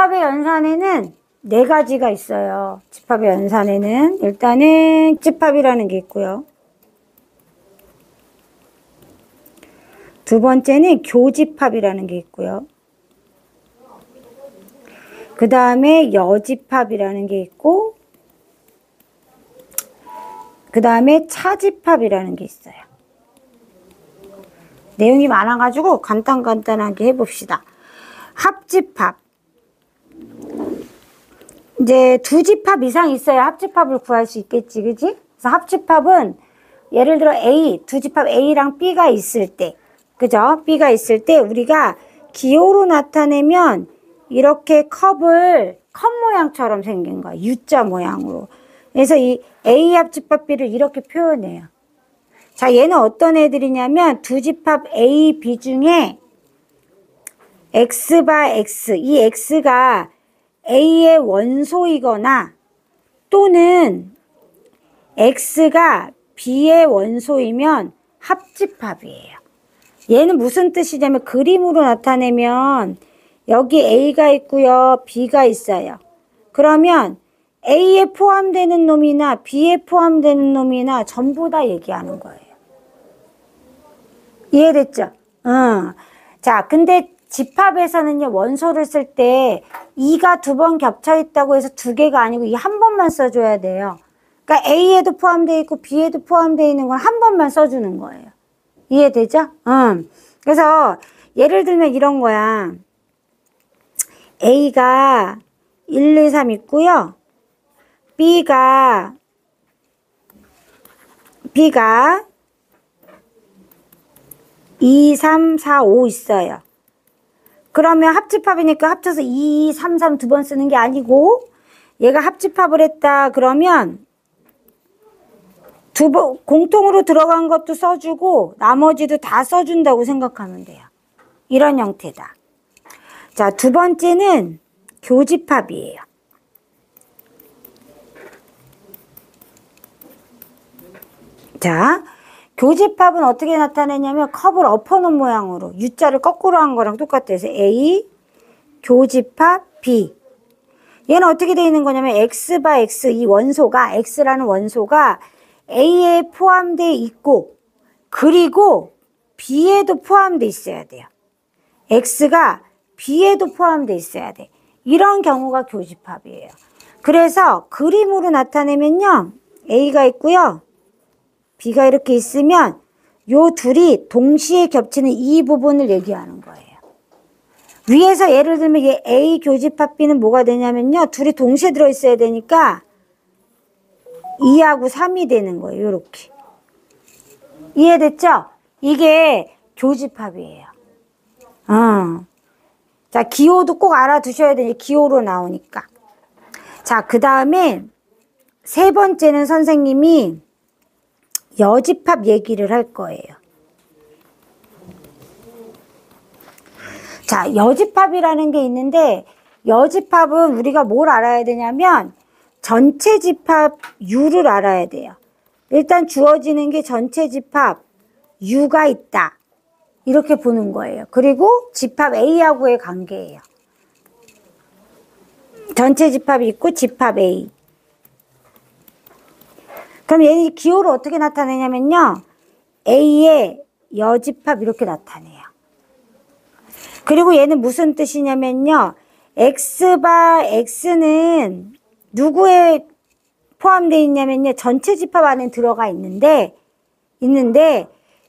집합의 연산에는 네 가지가 있어요. 집합의 연산에는 일단은 집합이라는 게 있고요. 두 번째는 교집합이라는 게 있고요. 그 다음에 여집합이라는 게 있고, 그 다음에 차집합이라는 게 있어요. 내용이 많아가지고 간단하게 해봅시다. 합집합. 이제 두 집합 이상 있어야 합집합을 구할 수 있겠지, 그지? 그래서 합집합은 예를 들어 A, 두 집합 A랑 B가 있을 때, 그죠? B가 있을 때 우리가 기호로 나타내면 이렇게 컵 모양처럼 생긴 거야. U자 모양으로. 그래서 이 A 합집합 B를 이렇게 표현해요. 자, 얘는 어떤 애들이냐면 두 집합 A, B 중에 X바 X, 이 X가 A의 원소이거나 또는 X가 B의 원소이면 합집합이에요. 얘는 무슨 뜻이냐면 그림으로 나타내면 여기 A가 있고요. B가 있어요. 그러면 A에 포함되는 놈이나 B에 포함되는 놈이나 전부 다 얘기하는 거예요. 이해됐죠? 자, 근데 집합에서는요, 원소를 쓸 때 2가 두 번 겹쳐 있다고 해서 두 개가 아니고 이 한 번만 써줘야 돼요. 그러니까 A에도 포함되어 있고 B에도 포함되어 있는 건 한 번만 써주는 거예요. 이해되죠? 그래서 예를 들면 이런 거야. A가 1, 2, 3 있고요. B가 2, 3, 4, 5 있어요. 그러면 합집합이니까 합쳐서 2, 3, 3 두 번 쓰는 게 아니고 얘가 합집합을 했다 그러면 두 번 공통으로 들어간 것도 써주고 나머지도 다 써준다고 생각하면 돼요. 이런 형태다. 자, 두 번째는 교집합이에요. 자, 교집합은 어떻게 나타내냐면 컵을 엎어놓은 모양으로 U자를 거꾸로 한 거랑 똑같아요. 그래서 A, 교집합 B. 얘는 어떻게 되어 있는 거냐면 X바 X, 이 원소가, X라는 원소가 A에 포함되어 있고 그리고 B에도 포함되어 있어야 돼요. X가 B에도 포함되어 있어야 돼. 이런 경우가 교집합이에요. 그래서 그림으로 나타내면요. A가 있고요. B가 이렇게 있으면 요 둘이 동시에 겹치는 이 부분을 얘기하는 거예요. 위에서 예를 들면 얘 A 교집합 B는 뭐가 되냐면요. 둘이 동시에 들어있어야 되니까 2하고 3이 되는 거예요. 요렇게. 이해됐죠? 이게 교집합이에요. 자, 기호도 꼭 알아두셔야 돼요. 기호로 나오니까. 자, 그 다음에 세 번째는 선생님이 여집합 얘기를 할 거예요. 자, 여집합이라는 게 있는데 여집합은 우리가 뭘 알아야 되냐면 전체 집합 U를 알아야 돼요. 일단 주어지는 게 전체 집합 U가 있다. 이렇게 보는 거예요. 그리고 집합 A하고의 관계예요. 전체 집합이 있고 집합 A. 그럼 얘는 기호를 어떻게 나타내냐면요. A의 여집합 이렇게 나타내요. 그리고 얘는 무슨 뜻이냐면요. X바 X는 누구에 포함되어 있냐면요. 전체 집합 안에 들어가 있는데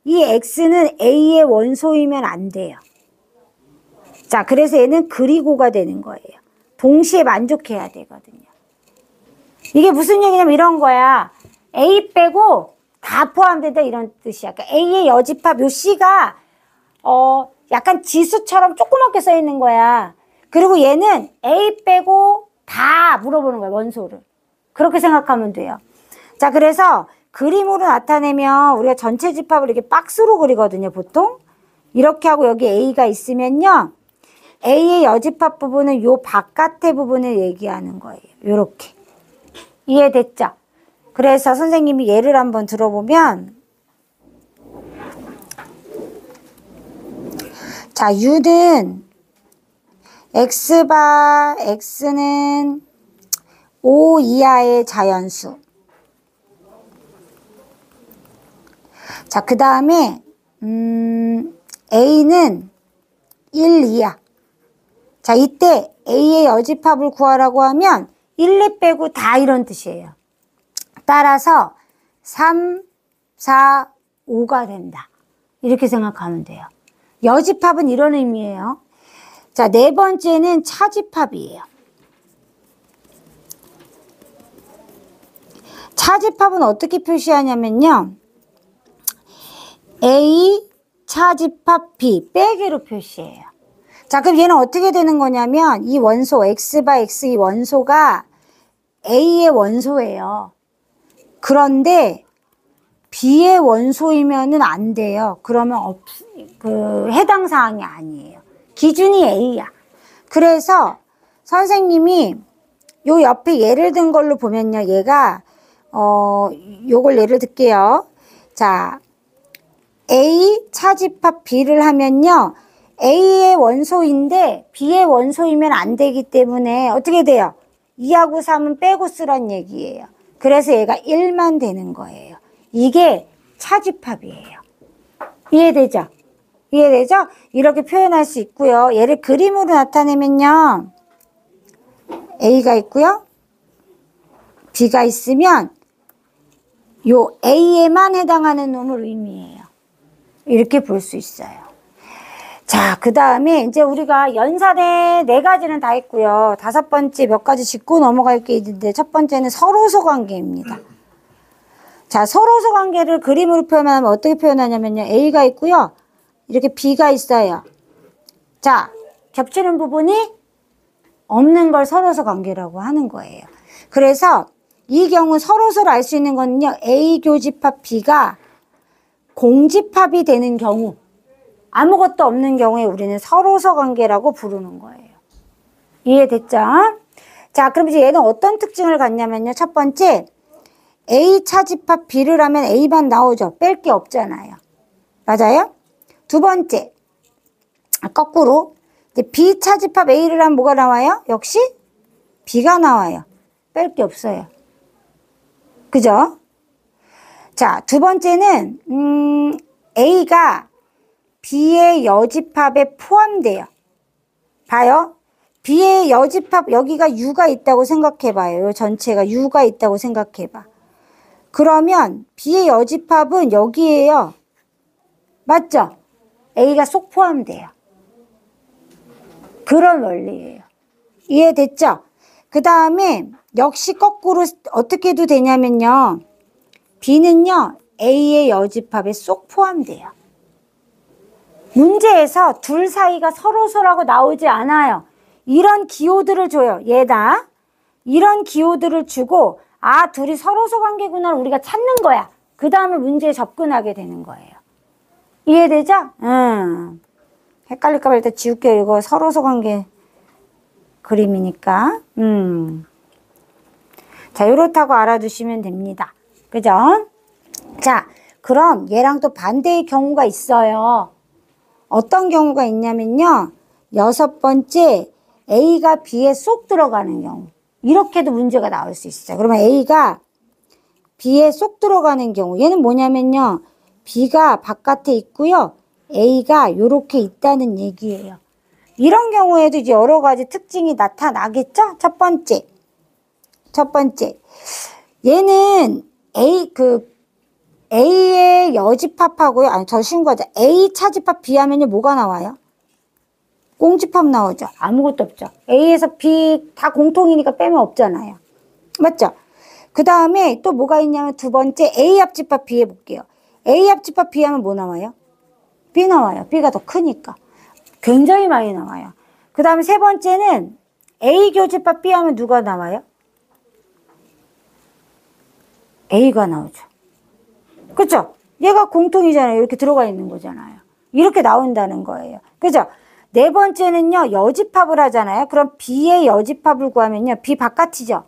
이 X는 A의 원소이면 안 돼요. 자, 그래서 얘는 그리고가 되는 거예요. 동시에 만족해야 되거든요. 이게 무슨 얘기냐면 이런 거야. A 빼고 다 포함된다 이런 뜻이야. 그러니까 A의 여집합 요 C가 약간 지수처럼 조그맣게 써 있는 거야. 그리고 얘는 A 빼고 다 물어보는 거야. 원소를. 그렇게 생각하면 돼요. 자, 그래서 그림으로 나타내면 우리가 전체 집합을 이렇게 박스로 그리거든요. 보통 이렇게 하고 여기 A가 있으면요. A의 여집합 부분은 요 바깥의 부분을 얘기하는 거예요. 요렇게. 이해됐죠? 그래서 선생님이 예를 한번 들어보면 자, U는 X바 X는 5 이하의 자연수. 자, 그 다음에 A는 1 이하. 자, 이때 A의 여집합을 구하라고 하면 1, 2 빼고 다 이런 뜻이에요. 따라서 3, 4, 5가 된다. 이렇게 생각하면 돼요. 여집합은 이런 의미예요. 자, 네 번째는 차집합이에요. 차집합은 어떻게 표시하냐면요. A 차집합 B 빼기로 표시해요. 자, 그럼 얘는 어떻게 되는 거냐면 이 원소 X바 X 이 원소가 A의 원소예요. 그런데 B의 원소이면은 안 돼요. 그러면 해당 사항이 아니에요. 기준이 A야. 그래서 선생님이 요 옆에 예를 든 걸로 보면요. 얘가 요걸 예를 들게요. 자, A 차집합 B를 하면요. A의 원소인데 B의 원소이면 안 되기 때문에 어떻게 돼요? 2하고 3은 빼고 쓰란 얘기예요. 그래서 얘가 1만 되는 거예요. 이게 차집합이에요. 이해되죠? 이해되죠? 이렇게 표현할 수 있고요. 얘를 그림으로 나타내면요. A가 있고요. B가 있으면 요 A에만 해당하는 놈을 의미해요. 이렇게 볼 수 있어요. 자, 그 다음에 이제 우리가 연산의 4가지는 다 했고요. 5번째 몇 가지 짚고 넘어갈 게 있는데 첫 번째는 서로소 관계입니다. 자, 서로소 관계를 그림으로 표현하면 어떻게 표현하냐면요. A가 있고요. 이렇게 B가 있어요. 자, 겹치는 부분이 없는 걸 서로소 관계라고 하는 거예요. 그래서 이 경우 서로소를 알 수 있는 거는요. A 교집합 B가 공집합이 되는 경우, 아무것도 없는 경우에 우리는 서로소 관계라고 부르는 거예요. 이해됐죠? 자, 그럼 이제 얘는 어떤 특징을 갖냐면요. 첫 번째, A 차집합 B를 하면 A만 나오죠. 뺄 게 없잖아요. 맞아요? 두 번째, 거꾸로 이제 B 차집합 A를 하면 뭐가 나와요? 역시 B가 나와요. 뺄 게 없어요. 그죠? 자, 두 번째는 A가 B의 여집합에 포함돼요. 봐요. B의 여집합 여기가 U가 있다고 생각해봐요. 이 전체가 U가 있다고 생각해봐. 그러면 B의 여집합은 여기에요. 맞죠? A가 쏙 포함돼요. 그런 원리예요. 이해됐죠? 그 다음에 역시 거꾸로 어떻게 해도 되냐면요. B는요. A의 여집합에 쏙 포함돼요. 문제에서 둘 사이가 서로서라고 나오지 않아요. 이런 기호들을 줘요. 얘다. 이런 기호들을 주고 아, 둘이 서로서 관계구나 우리가 찾는 거야. 그 다음에 문제에 접근하게 되는 거예요. 이해되죠? 헷갈릴까 봐 일단 지울게요. 이거 서로서 관계 그림이니까. 자, 이렇다고 알아두시면 됩니다. 그죠? 자, 그럼 얘랑 또 반대의 경우가 있어요. 어떤 경우가 있냐면요. 6번째, A가 B에 쏙 들어가는 경우. 이렇게도 문제가 나올 수 있어요. 그러면 A가 B에 쏙 들어가는 경우. 얘는 뭐냐면요. B가 바깥에 있고요. A가 이렇게 있다는 얘기예요. 이런 경우에도 이제 여러 가지 특징이 나타나겠죠? 첫 번째. 얘는 A의 여집합하고요. 아니, 더 쉬운 거죠. A 차집합 B 하면요. 뭐가 나와요? 공집합 나오죠. 아무것도 없죠. A에서 B 다 공통이니까 빼면 없잖아요. 맞죠? 그 다음에 또 뭐가 있냐면 두 번째 A 합집합 B 해볼게요. A 합집합 B 하면 뭐 나와요? B 나와요. B가 더 크니까. 굉장히 많이 나와요. 그 다음에 세 번째는 A 교집합 B 하면 누가 나와요? A가 나오죠. 그죠? 얘가 공통이잖아요. 이렇게 들어가 있는 거잖아요. 이렇게 나온다는 거예요. 그죠? 네 번째는요. 여집합을 하잖아요. 그럼 B의 여집합을 구하면요. B 바깥이죠.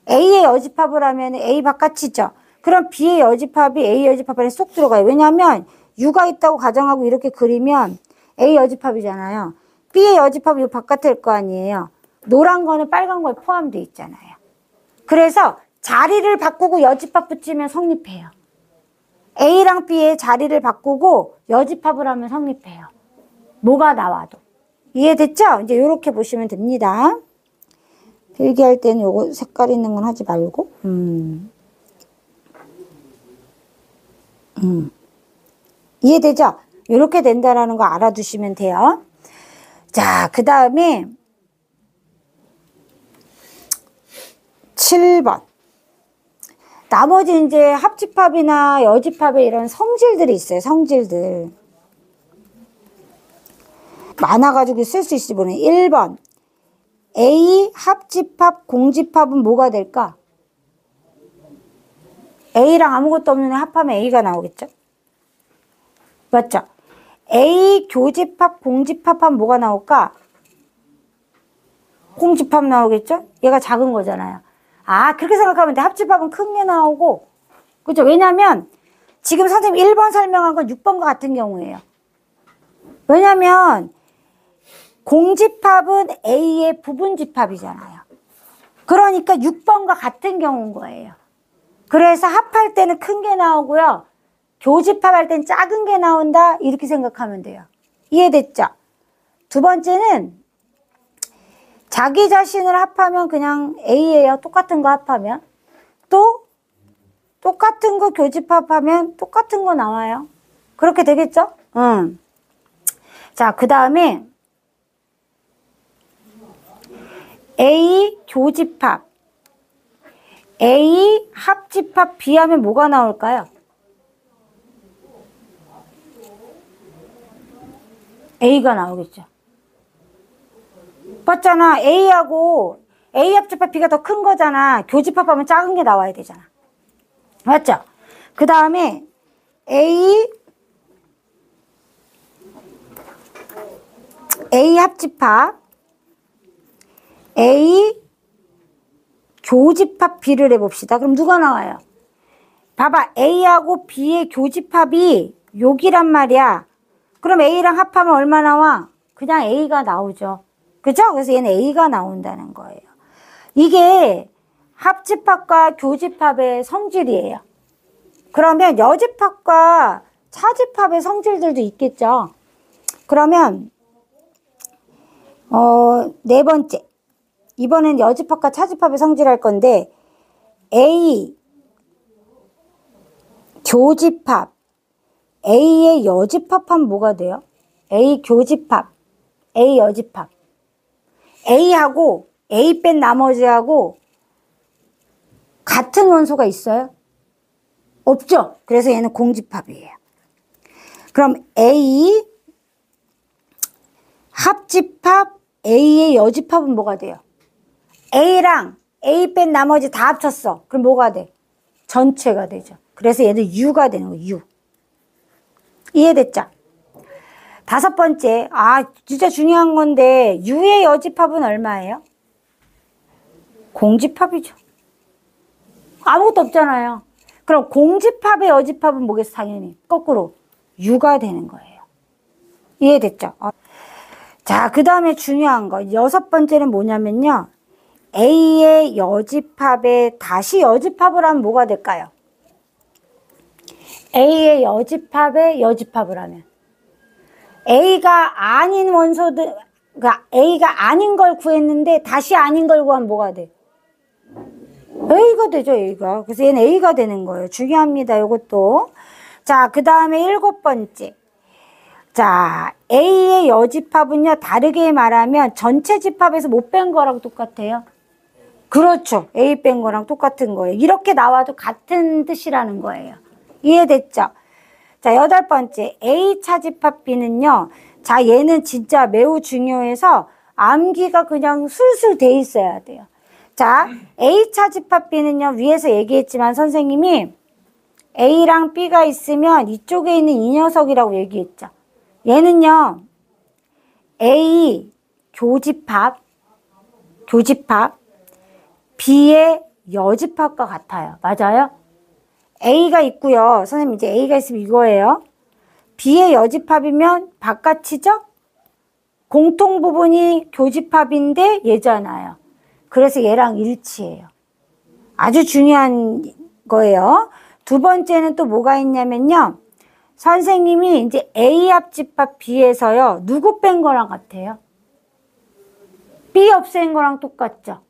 A의 여집합을 하면 A 바깥이죠. 그럼 B의 여집합이 A 여집합 안에 쏙 들어가요. 왜냐하면 U가 있다고 가정하고 이렇게 그리면 A 여집합이잖아요. B의 여집합이 이 바깥일 거 아니에요. 노란 거는 빨간 거에 포함되어 있잖아요. 그래서 자리를 바꾸고 여집합 붙이면 성립해요. A랑 B의 자리를 바꾸고 여집합을 하면 성립해요. 뭐가 나와도. 이해됐죠? 이제 이렇게 보시면 됩니다. 필기할 때는 요거 색깔 있는 건 하지 말고. 이해되죠? 이렇게 된다라는 거 알아두시면 돼요. 자, 그 다음에 7번. 나머지 이제 합집합이나 여집합에 이런 성질들이 있어요. 성질들. 많아가지고 쓸 수 있을지 모르네. 1번. A 합집합, 공집합은 뭐가 될까? A랑 아무것도 없는 애 합하면 A가 나오겠죠? 맞죠? A 교집합, 공집합하면 뭐가 나올까? 공집합 나오겠죠? 얘가 작은 거잖아요. 아, 그렇게 생각하면 돼. 합집합은 큰 게 나오고. 그죠? 왜냐면 지금 선생님 1번 설명한 건 6번과 같은 경우예요. 왜냐면 공집합은 A의 부분집합이잖아요. 그러니까 6번과 같은 경우인 거예요. 그래서 합할 때는 큰 게 나오고요. 교집합할 땐 작은 게 나온다. 이렇게 생각하면 돼요. 이해됐죠? 두 번째는 자기 자신을 합하면 그냥 A예요. 똑같은 거 합하면. 또 똑같은 거 교집합하면 똑같은 거 나와요. 그렇게 되겠죠? 자, 그 다음에 A 교집합, A 합집합 비하면 뭐가 나올까요? A가 나오겠죠. 맞잖아. A하고 A 합집합 B가 더 큰 거잖아. 교집합하면 작은 게 나와야 되잖아. 맞죠? 그 다음에 A 합집합, A 교집합 B를 해봅시다. 그럼 누가 나와요? 봐봐. A하고 B의 교집합이 여기란 말이야. 그럼 A랑 합하면 얼마 나와? 그냥 A가 나오죠. 그죠? 그래서 얘는 A가 나온다는 거예요. 이게 합집합과 교집합의 성질이에요. 그러면 여집합과 차집합의 성질들도 있겠죠. 그러면 네 번째. 이번엔 여집합과 차집합의 성질 할 건데 A 교집합 A의 여집합하면 뭐가 돼요? A 교집합 A 여집합 A하고 A 뺀 나머지하고 같은 원소가 있어요? 없죠? 그래서 얘는 공집합이에요. 그럼 A 합집합 A의 여집합은 뭐가 돼요? A랑 A 뺀 나머지 다 합쳤어. 그럼 뭐가 돼? 전체가 되죠. 그래서 얘는 U가 되는 거예요. U. 이해됐죠? 다섯 번째. 아, 진짜 중요한 건데 U의 여집합은 얼마예요? 공집합이죠. 아무것도 없잖아요. 그럼 공집합의 여집합은 뭐겠어? 당연히 거꾸로 U가 되는 거예요. 이해됐죠? 자, 그 다음에 중요한 거 여섯 번째는 뭐냐면요. A의 여집합에 다시 여집합을 하면 뭐가 될까요? A의 여집합에 여집합을 하면 A가 아닌 원소들, 그러니까 A가 아닌 걸 구했는데 다시 아닌 걸 구하면 뭐가 돼? A가 되죠, A가. 그래서 얘는 A가 되는 거예요. 중요합니다, 이것도. 자, 그 다음에 일곱 번째. 자, A의 여집합은요, 다르게 말하면 전체 집합에서 못 뺀 거랑 똑같아요. 그렇죠. A 뺀 거랑 똑같은 거예요. 이렇게 나와도 같은 뜻이라는 거예요. 이해됐죠? 자, 여덟 번째. A 차집합 B는요, 자, 얘는 진짜 매우 중요해서 암기가 그냥 술술 돼 있어야 돼요. 자, A 차집합 B는요, 위에서 얘기했지만 선생님이 A랑 B가 있으면 이쪽에 있는 이 녀석이라고 얘기했죠. 얘는요, A 교집합 B의 여집합과 같아요. 맞아요? A가 있고요. 선생님 이제 A가 있으면 이거예요. B의 여집합이면 바깥이죠? 공통 부분이 교집합인데 얘잖아요. 그래서 얘랑 일치해요. 아주 중요한 거예요. 두 번째는 또 뭐가 있냐면요. 선생님이 이제 A 합집합 B에서요. 누구 뺀 거랑 같아요? B 없앤 거랑 똑같죠.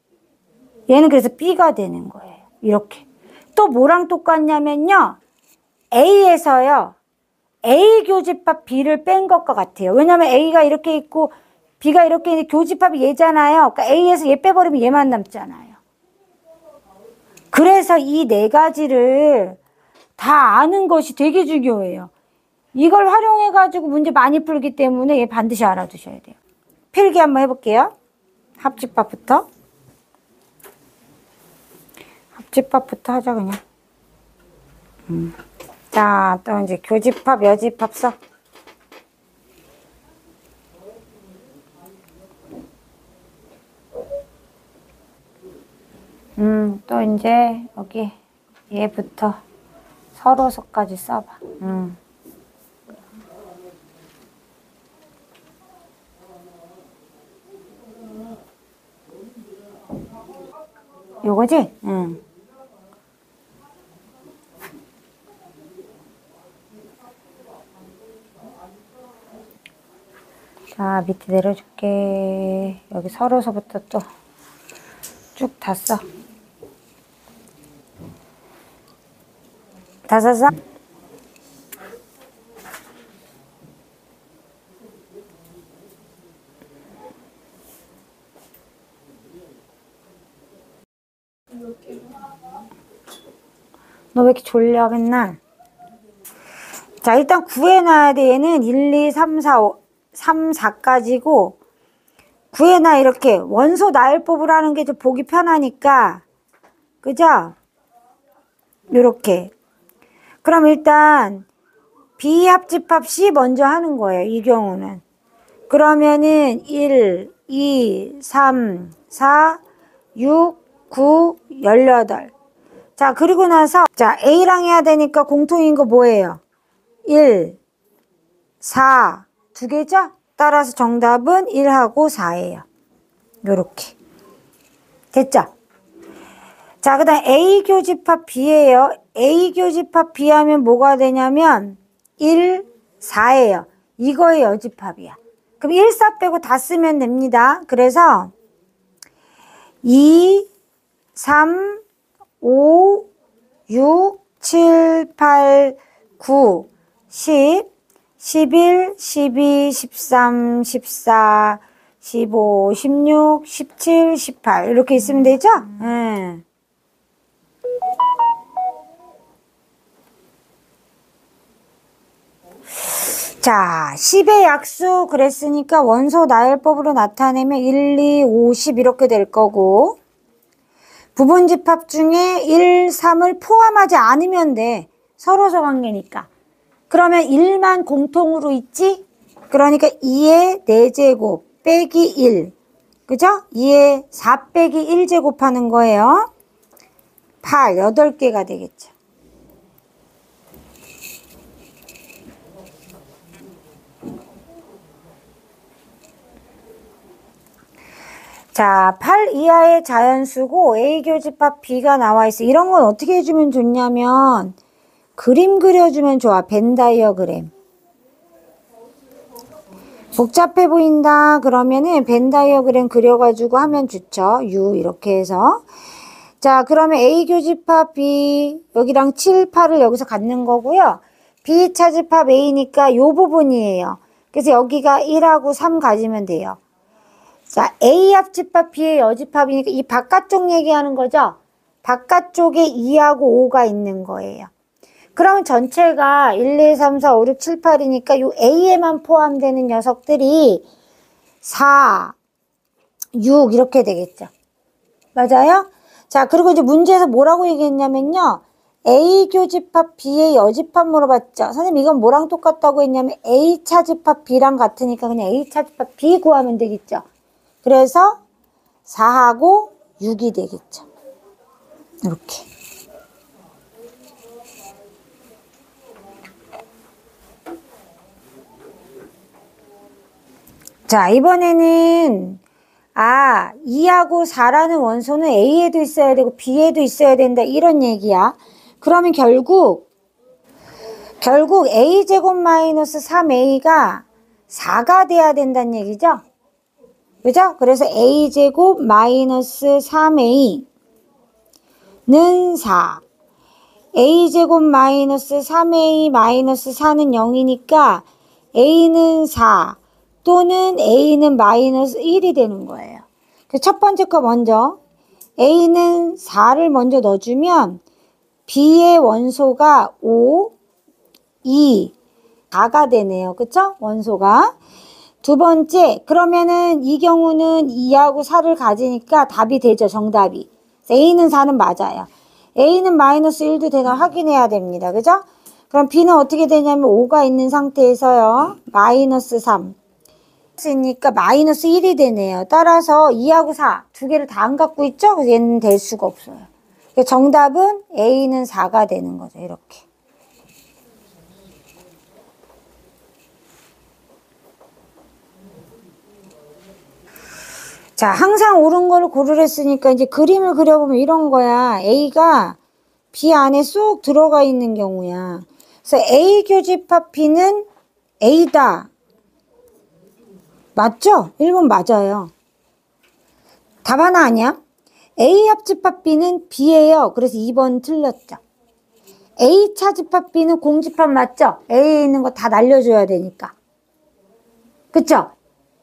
얘는 그래서 B가 되는 거예요. 이렇게. 또 뭐랑 똑같냐면요. A에서요. A 교집합 B를 뺀 것과 같아요. 왜냐면 A가 이렇게 있고 B가 이렇게 있는데 교집합이 얘잖아요. 그러니까 A에서 얘 빼버리면 얘만 남잖아요. 그래서 이 네 가지를 다 아는 것이 되게 중요해요. 이걸 활용해가지고 문제 많이 풀기 때문에 얘 반드시 알아두셔야 돼요. 필기 한번 해볼게요. 합집합부터. 합집합부터 하자 그냥. 자, 또 이제 교집합, 여집합 써. 또 이제 여기 얘부터 서로서까지 써봐. 요거지? 자, 밑에 내려줄게. 여기 서로서부터 또 쭉 다 써. 다 썼어? 너 왜 이렇게 졸려 맨날? 자, 일단 구해놔야 돼. 얘는 1, 2, 3, 4, 5, 3, 4까지고 구해놔. 이렇게 원소 나열법을 하는 게 좀 보기 편하니까. 그죠? 요렇게. 그럼 일단 B 합집합 C 먼저 하는 거예요. 이 경우는. 그러면은 1, 2, 3, 4, 6, 9, 18. 자, 그리고 나서 자, A랑 해야 되니까 공통인 거 뭐예요? 1, 4, 두 개죠? 따라서 정답은 1하고 4예요. 요렇게. 됐죠? 자, 그 다음 A 교집합 B예요. A 교집합 B 하면 뭐가 되냐면 1, 4예요. 이거의 여집합이야. 그럼 1, 4 빼고 다 쓰면 됩니다. 그래서 2, 3, 5, 6, 7, 8, 9, 10, 11, 12, 13, 14, 15, 16, 17, 18 이렇게 있으면 되죠? 자, 10의 약수 그랬으니까 원소 나열법으로 나타내면 1, 2, 5, 10 이렇게 될 거고 부분집합 중에 1, 3을 포함하지 않으면 돼. 서로서 관계니까. 그러면 1만 공통으로 있지? 그러니까 2의 4제곱 빼기 1. 그죠? 2의 4 빼기 1제곱 하는 거예요. 8, 8개가 되겠죠. 자, 8 이하의 자연수고 A 교집합 B가 나와 있어. 이런 건 어떻게 해주면 좋냐면 그림 그려주면 좋아. 벤 다이어그램. 복잡해 보인다 그러면은 벤 다이어그램 그려가지고 하면 좋죠. U 이렇게 해서. 자, 그러면 A 교집합 B 여기랑 7, 8을 여기서 갖는 거고요. B 차집합 A니까 요 부분이에요. 그래서 여기가 1하고 3 가지면 돼요. 자, A 합집합 B의 여집합이니까 이 바깥쪽 얘기하는 거죠. 바깥쪽에 2하고 5가 있는 거예요. 그러면 전체가 1, 2, 3, 4, 5, 6, 7, 8이니까 요 A에만 포함되는 녀석들이 4, 6 이렇게 되겠죠. 맞아요? 자, 그리고 이제 문제에서 뭐라고 얘기했냐면요. A 교집합 B의 여집합 물어봤죠. 선생님 이건 뭐랑 똑같다고 했냐면 A 차집합 B랑 같으니까 그냥 A 차집합 B 구하면 되겠죠. 그래서 4하고 6이 되겠죠. 이렇게. 자, 이번에는 2하고 4라는 원소는 A에도 있어야 되고 B에도 있어야 된다 이런 얘기야. 그러면 결국 A제곱 마이너스 3A가 4가 돼야 된다는 얘기죠. 그죠? 그래서 A제곱 마이너스 3A는 4. A제곱 마이너스 3A 마이너스 4는 0이니까 A는 4 또는 A는 마이너스 1이 되는 거예요. 첫 번째 거 먼저 A는 4를 먼저 넣어주면 B의 원소가 5, 2, 4가 되네요. 그쵸? 원소가. 두 번째, 그러면은 이 경우는 2하고 4를 가지니까 답이 되죠. 정답이. A는 4는 맞아요. A는 마이너스 1도 되나 확인해야 됩니다. 그죠? 그럼 B는 어떻게 되냐면 5가 있는 상태에서요. 마이너스 3. 있으니까 마이너스 1이 되네요. 따라서 2하고 4 두 개를 다 안 갖고 있죠? 그래서 얘는 될 수가 없어요. 정답은 A는 4가 되는 거죠. 이렇게. 자, 항상 옳은 거를 고르랬으니까 이제 그림을 그려보면 이런 거야. A가 B 안에 쏙 들어가 있는 경우야. 그래서 A 교집합 B는 A다. 맞죠? 1번 맞아요. 답 하나 아니야? A 합집합 B는 B예요. 그래서 2번 틀렸죠. A 차집합 B는 공집합 맞죠? A에 있는 거 다 날려줘야 되니까. 그쵸?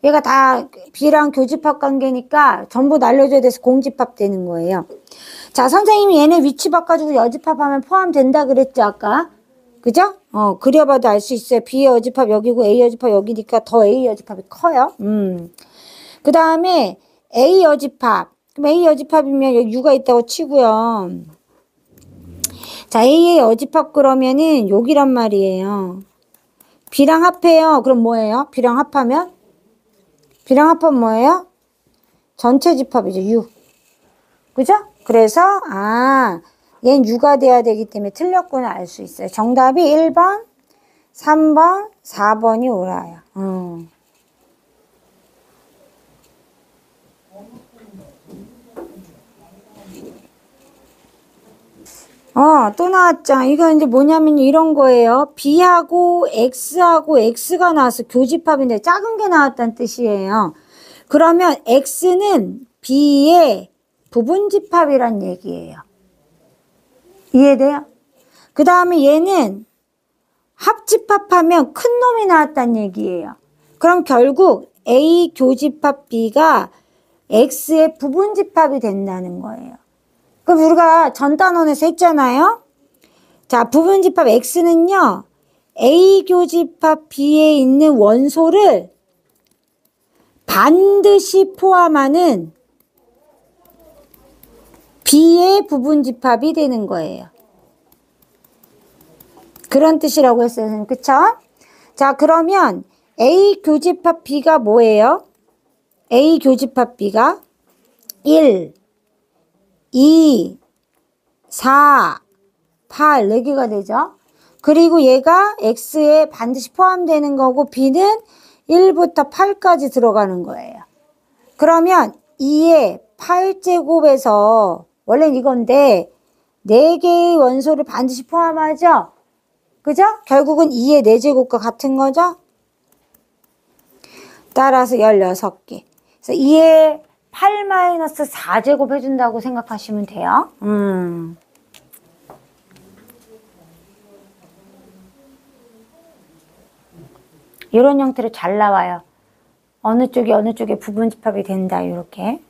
얘가 다 B랑 교집합 관계니까 전부 날려줘야 돼서 공집합 되는 거예요. 자, 선생님이 얘네 위치 바꿔주고 여집합하면 포함된다 그랬죠, 아까? 그죠? 그려봐도 알 수 있어요. B의 여집합 여기고 A 여집합 여기니까 더 A 여집합이 커요. 그 다음에 A 여집합. 그럼 A 여집합이면 여기 U가 있다고 치고요. 자, A의 여집합 그러면은 여기란 말이에요. B랑 합해요. 그럼 뭐예요? B랑 합하면? B랑 합하면 뭐예요? 전체 집합이죠. U. 그죠? 그래서 얘는 U가 돼야 되기 때문에 틀렸구나 알 수 있어요. 정답이 1번, 3번, 4번이 옳아요. 또 나왔죠. 이거 이제 뭐냐면 이런 거예요. B하고 X하고 X가 나와서 교집합인데 작은 게 나왔다는 뜻이에요. 그러면 X는 B의 부분집합이란 얘기예요. 이해돼요? 그 다음에 얘는 합집합하면 큰 놈이 나왔다는 얘기예요. 그럼 결국 A 교집합 B가 X의 부분집합이 된다는 거예요. 그럼 우리가 전 단원에서 했잖아요. 자, 부분집합 X는요. A 교집합 B에 있는 원소를 반드시 포함하는 B의 부분집합이 되는 거예요. 그런 뜻이라고 했어요. 그쵸? 자, 그러면 A 교집합 B가 뭐예요? A 교집합 B가 1, 2, 4, 8, 4개가 되죠. 그리고 얘가 X에 반드시 포함되는 거고 B는 1부터 8까지 들어가는 거예요. 그러면 2의 8제곱에서 원래는 이건데 4개의 원소를 반드시 포함하죠. 그죠? 결국은 2의 4제곱과 같은 거죠. 따라서 16개. 그래서 2의 8-4제곱 해준다고 생각하시면 돼요. 이런 형태로 잘 나와요. 어느 쪽에 부분집합이 된다, 이렇게.